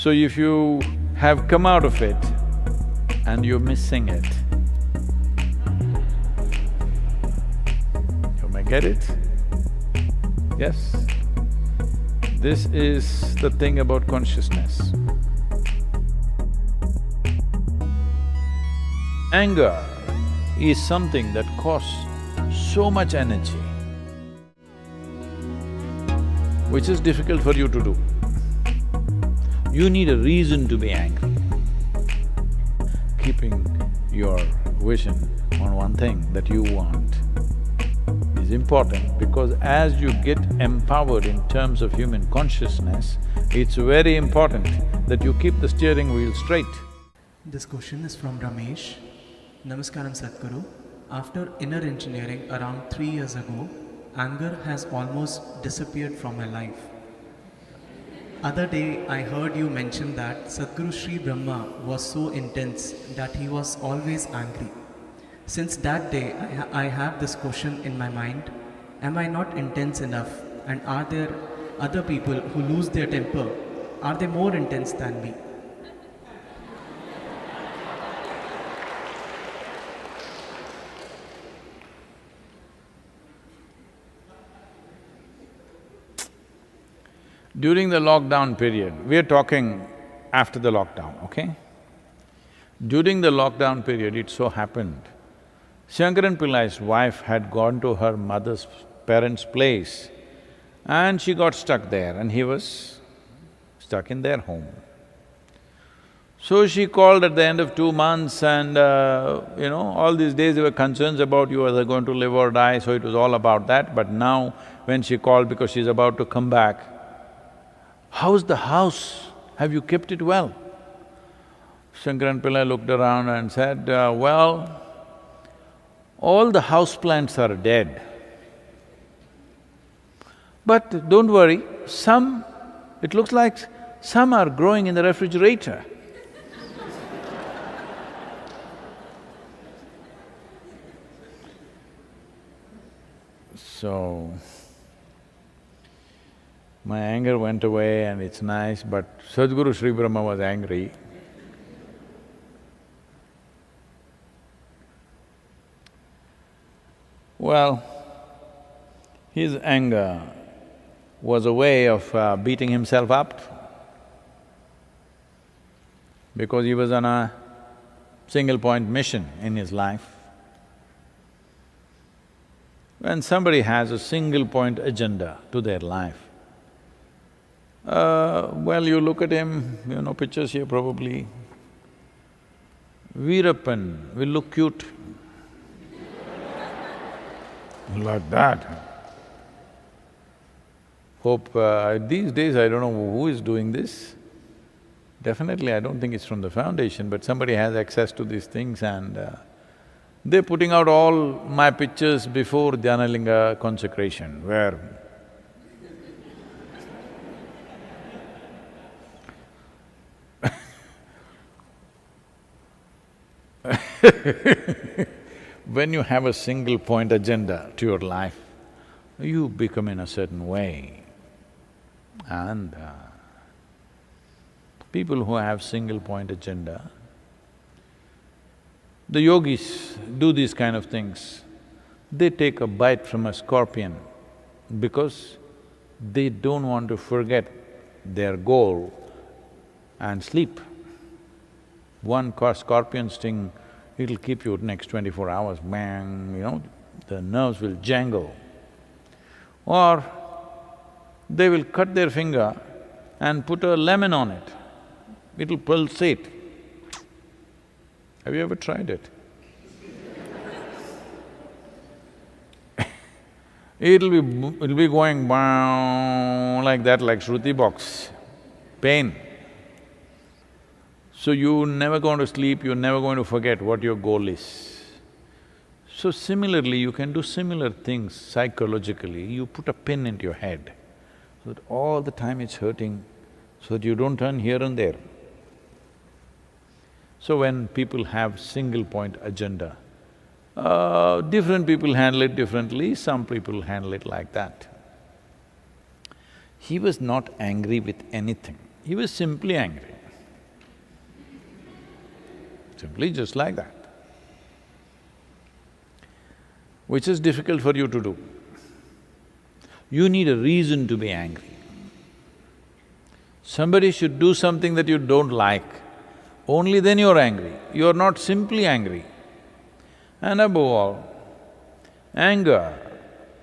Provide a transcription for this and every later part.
So if you have come out of it and you're missing it, you may get it? Yes? This is the thing about consciousness. Anger is something that costs so much energy, which is difficult for you to do. You need a reason to be angry. Keeping your vision on one thing that you want is important because as you get empowered in terms of human consciousness, it's very important that you keep the steering wheel straight. This question is from Ramesh. Namaskaram Sadhguru. After inner engineering around 3 years ago, anger has almost disappeared from my life. Other day, I heard you mention that Sadhguru Sri Bhrama was so intense that he was always angry. Since that day, I have this question in my mind, am I not intense enough? And are there other people who lose their temper? Are they more intense than me? During the lockdown period, we are talking after the lockdown, okay? During the lockdown period, it so happened, Shankaran Pillai's wife had gone to her mother's parents' place and she got stuck there and he was stuck in their home. So she called at the end of 2 months and all these days there were concerns about you whether going to live or die, so it was all about that. But now when she called because she's about to come back, how's the house? Have you kept it well? Shankaran Pillai looked around and said, well, all the house plants are dead. But don't worry, it looks like some are growing in the refrigerator. So, my anger went away and it's nice, but Sadhguru Sri Bhrama was angry. Well, his anger was a way of beating himself up because he was on a single-point mission in his life. When somebody has a single-point agenda to their life, well, you look at him, pictures here probably, Veerappan will look cute like that. Hope… these days I don't know who is doing this. Definitely I don't think it's from the foundation, but somebody has access to these things and they're putting out all my pictures before Dhyanalinga consecration, where when you have a single-point agenda to your life, you become in a certain way. And people who have single-point agenda, the yogis do these kind of things. They take a bite from a scorpion because they don't want to forget their goal and sleep. One scorpion sting, it'll keep you next 24 hours, bang, the nerves will jangle. Or they will cut their finger and put a lemon on it, it'll pulsate. Have you ever tried it? It'll be going bang like that, like Shruti box, pain. So you're never going to sleep, you're never going to forget what your goal is. So similarly, you can do similar things psychologically. You put a pin into your head so that all the time it's hurting, so that you don't turn here and there. So when people have single-point agenda, different people handle it differently, some people handle it like that. He was not angry with anything, he was simply angry. simply just like that, which is difficult for you to do. You need a reason to be angry. Somebody should do something that you don't like, only then you're angry. You're not simply angry. And above all, anger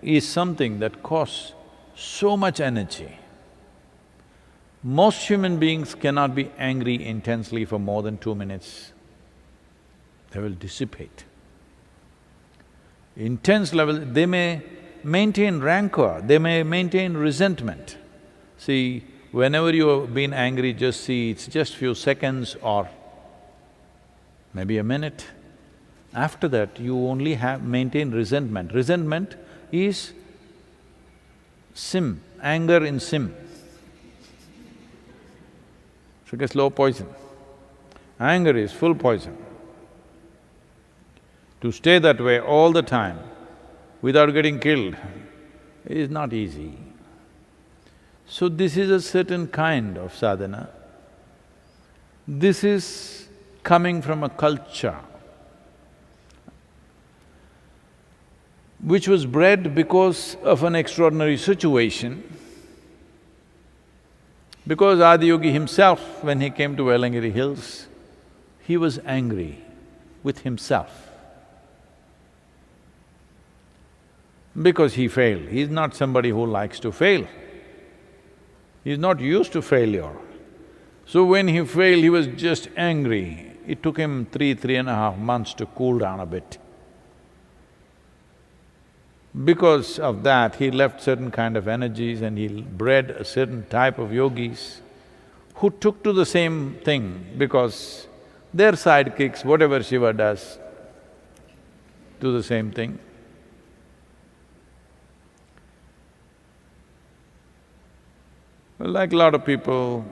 is something that costs so much energy. Most human beings cannot be angry intensely for more than 2 minutes. They will dissipate. Intense level, they may maintain rancor, they may maintain resentment. See, whenever you've been angry, just see, it's just few seconds or maybe a minute. After that, you only have maintained resentment. Resentment is sim, anger in sim. It's like a slow poison. Anger is full poison. To stay that way all the time without getting killed is not easy. So this is a certain kind of sadhana. This is coming from a culture which was bred because of an extraordinary situation. Because Adiyogi himself, when he came to Velangiri Hills, he was angry with himself. Because he failed. He's not somebody who likes to fail. He's not used to failure. So when he failed, he was just angry. It took him 3.5 months to cool down a bit. Because of that, he left certain kind of energies and he bred a certain type of yogis who took to the same thing because their sidekicks, whatever Shiva does, do the same thing. Like a lot of people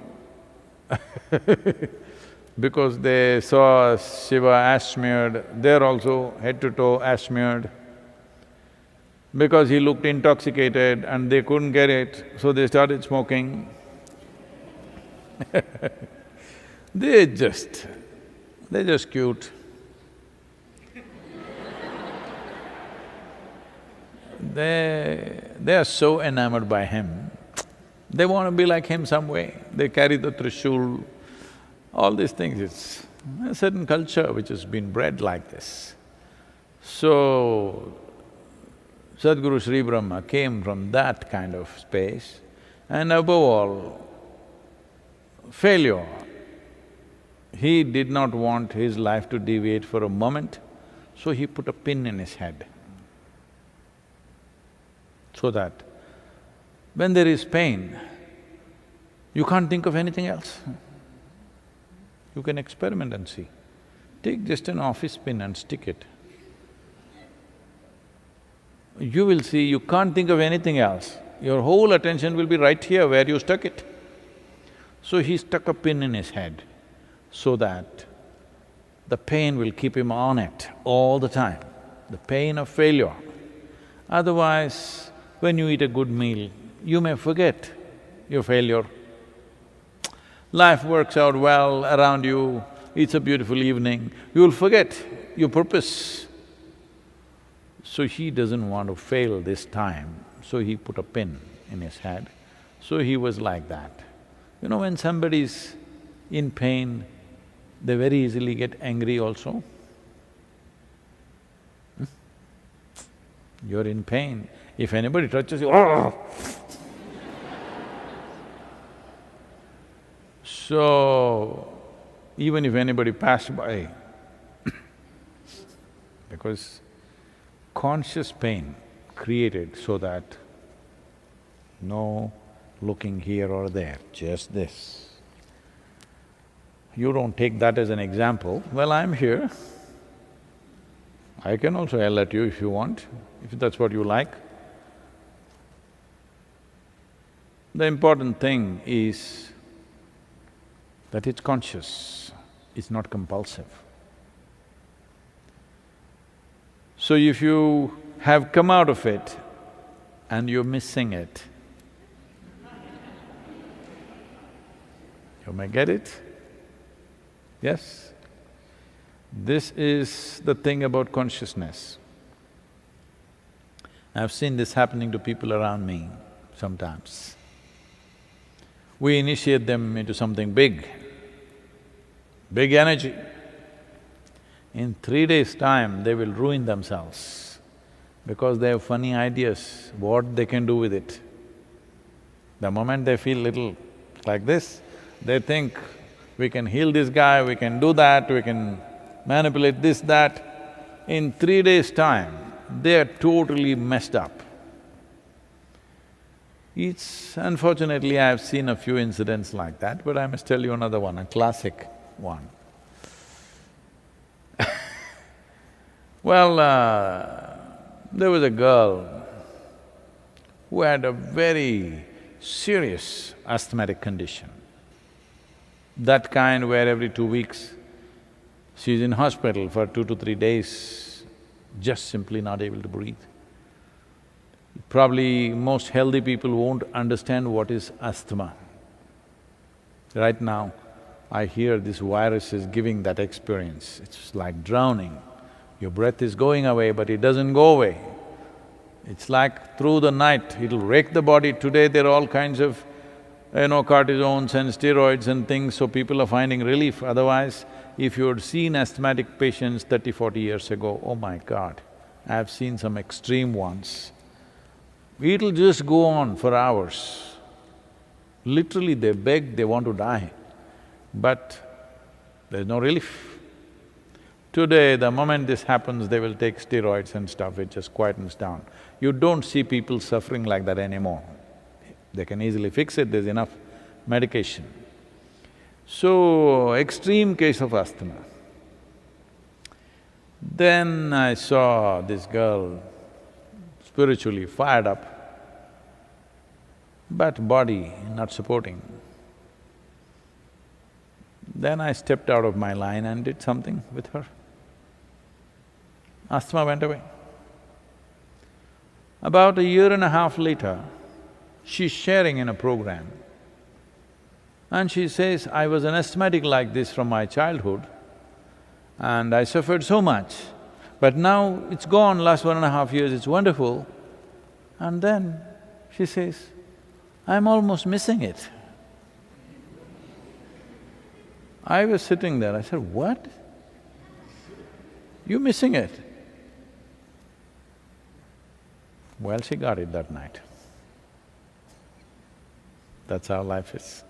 because they saw Shiva ash-smeared, they're also head to toe ash-smeared. Because he looked intoxicated and they couldn't get it, so they started smoking. They're just cute. They are so enamored by him, they want to be like him some way. They carry the trishul, all these things. It's a certain culture which has been bred like this. So, Sadhguru Sri Bhrama came from that kind of space, and above all, failure. He did not want his life to deviate for a moment, so he put a pin in his head. So that when there is pain, you can't think of anything else. You can experiment and see. Take just an office pin and stick it. You will see you can't think of anything else. Your whole attention will be right here where you stuck it. So he stuck a pin in his head so that the pain will keep him on it all the time, the pain of failure. Otherwise, when you eat a good meal, you may forget your failure. Life works out well around you, it's a beautiful evening, you will forget your purpose. So he doesn't want to fail this time, so he put a pin in his head. So he was like that. You know, when somebody's in pain, they very easily get angry also. You're in pain, if anybody touches you, oh! So, even if anybody passed by, because conscious pain created so that no looking here or there, just this. You don't take that as an example, well, I'm here. I can also yell at you if you want, if that's what you like. The important thing is that it's conscious, it's not compulsive. So if you have come out of it and you're missing it, you may get it, yes? This is the thing about consciousness. I've seen this happening to people around me sometimes. We initiate them into something big, big energy. In 3 days' time, they will ruin themselves because they have funny ideas, what they can do with it. The moment they feel little like this, they think, we can heal this guy, we can do that, we can manipulate this, that. In 3 days' time, they are totally messed up. Unfortunately, I have seen a few incidents like that, but I must tell you another one, a classic one. Well, there was a girl who had a very serious asthmatic condition. That kind where every 2 weeks she's in hospital for 2 to 3 days, just simply not able to breathe. Probably most healthy people won't understand what is asthma. Right now, I hear this virus is giving that experience. It's like drowning. Your breath is going away, but it doesn't go away. It's like through the night, it'll rake the body. Today there are all kinds of, cortisones and steroids and things, so people are finding relief. Otherwise, if you had seen asthmatic patients 30, 40 years ago, oh my God, I've seen some extreme ones. It'll just go on for hours. Literally they beg, they want to die, but there's no relief. Today, the moment this happens, they will take steroids and stuff, it just quietens down. You don't see people suffering like that anymore. They can easily fix it, there's enough medication. So, extreme case of asthma. Then I saw this girl spiritually fired up, but body not supporting. Then I stepped out of my line and did something with her. Asthma went away. About a year and a half later, she's sharing in a program and she says, I was an asthmatic like this from my childhood and I suffered so much, but now it's gone, last 1.5 years, it's wonderful. And then she says, I'm almost missing it. I was sitting there, I said, what? You missing it? Well, she got it that night. That's how life is.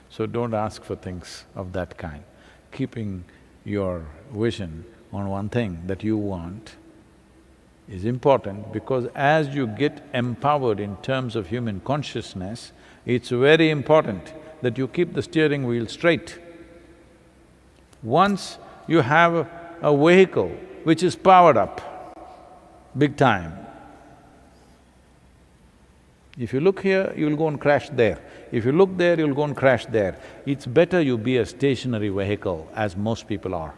So don't ask for things of that kind. Keeping your vision on one thing that you want is important because as you get empowered in terms of human consciousness, it's very important that you keep the steering wheel straight. Once you have a vehicle which is powered up, big time, if you look here, you'll go and crash there. If you look there, you'll go and crash there. It's better you be a stationary vehicle, as most people are.